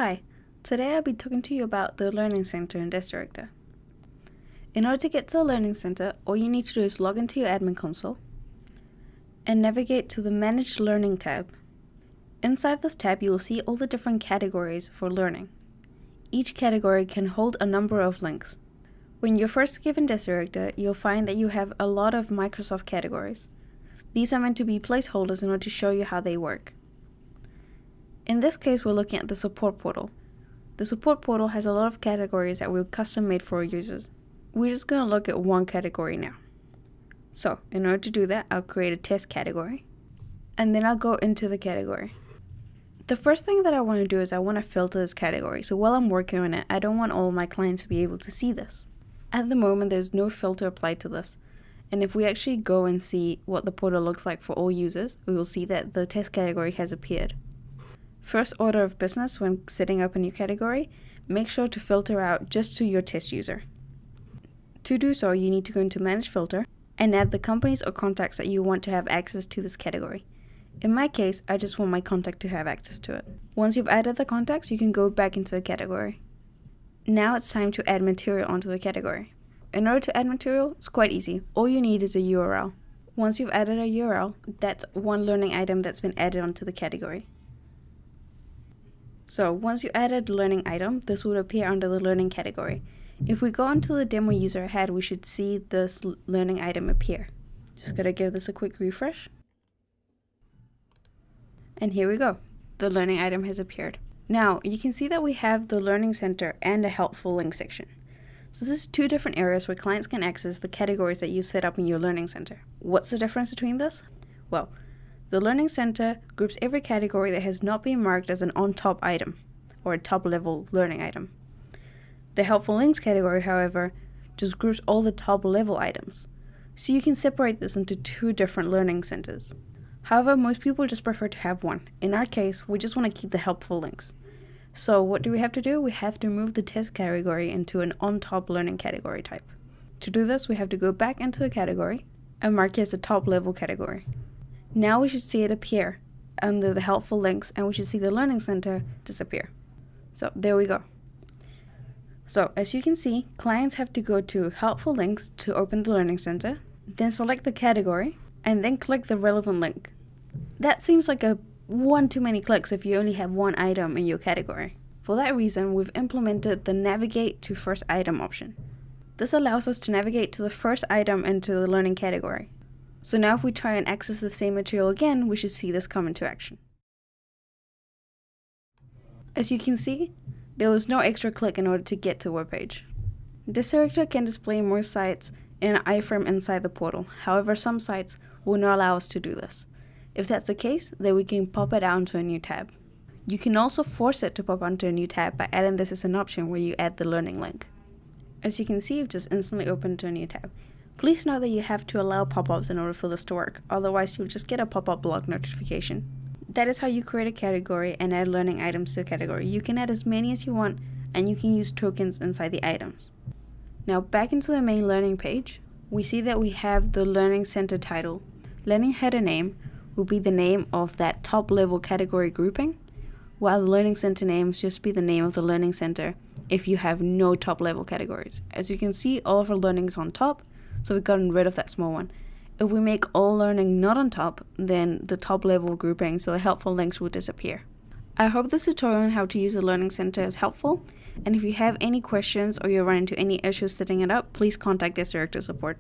Hi, today I'll be talking to you about the Learning Center in DeskDirector. In order to get to the Learning Center, all you need to do is log into your admin console and navigate to the Manage Learning tab. Inside this tab, you will see all the different categories for learning. Each category can hold a number of links. When you're first given DeskDirector, you'll find that you have a lot of Microsoft categories. These are meant to be placeholders in order to show you how they work. In this case, we're looking at the support portal. The support portal has a lot of categories that we've custom made for our users. We're just going to look at one category now. So, in order to do that, I'll create a test category, and then I'll go into the category. The first thing that I want to do is I want to filter this category. So while I'm working on it, I don't want all my clients to be able to see this. At the moment, there's no filter applied to this. And if we actually go and see what the portal looks like for all users, we will see that the test category has appeared. First order of business when setting up a new category, make sure to filter out just to your test user. To do so, you need to go into Manage Filter and add the companies or contacts that you want to have access to this category. In my case, I just want my contact to have access to it. Once you've added the contacts, you can go back into the category. Now it's time to add material onto the category. In order to add material, it's quite easy. All you need is a URL. Once you've added a URL, that's one learning item that's been added onto the category. So once you added the learning item, this would appear under the learning category. If we go into the demo user ahead, we should see this learning item appear. Just gotta give this a quick refresh. And here we go. The learning item has appeared. Now you can see that we have the Learning Center and a helpful link section. So this is two different areas where clients can access the categories that you set up in your Learning Center. What's the difference between this? Well, the Learning Center groups every category that has not been marked as an on-top item or a top-level learning item. The Helpful Links category, however, just groups all the top-level items. So you can separate this into two different learning centers. However, most people just prefer to have one. In our case, we just want to keep the Helpful Links. So what do we have to do? We have to move the test category into an on-top learning category type. To do this, we have to go back into the category and mark it as a top-level category. Now we should see it appear under the helpful links, and we should see the Learning Center disappear. So there we go. So as you can see, clients have to go to helpful links to open the Learning Center, then select the category, and then click the relevant link. That seems like one too many clicks if you only have one item in your category. For that reason, we've implemented the Navigate to First Item option. This allows us to navigate to the first item into the learning category. So now if we try and access the same material again, we should see this come into action. As you can see, there was no extra click in order to get to the web page. DeskDirector can display more sites in an iframe inside the portal. However, some sites will not allow us to do this. If that's the case, then we can pop it out into a new tab. You can also force it to pop onto a new tab by adding this as an option where you add the learning link. As you can see, you've just instantly opened to a new tab. Please note that you have to allow pop-ups in order for this to work, otherwise you'll just get a pop-up block notification. That is how you create a category and add learning items to a category. You can add as many as you want, and you can use tokens inside the items. Now back into the main learning page, we see that we have the Learning Center title. Learning header name will be the name of that top-level category grouping, while the Learning Center names just be the name of the Learning Center if you have no top-level categories. As you can see, all of our learning is on top, so we've gotten rid of that small one. If we make all learning not on top, then the top level grouping, so the helpful links, will disappear. I hope this tutorial on how to use the Learning Center is helpful, and if you have any questions or you run into any issues setting it up, please contact DeskDirector support.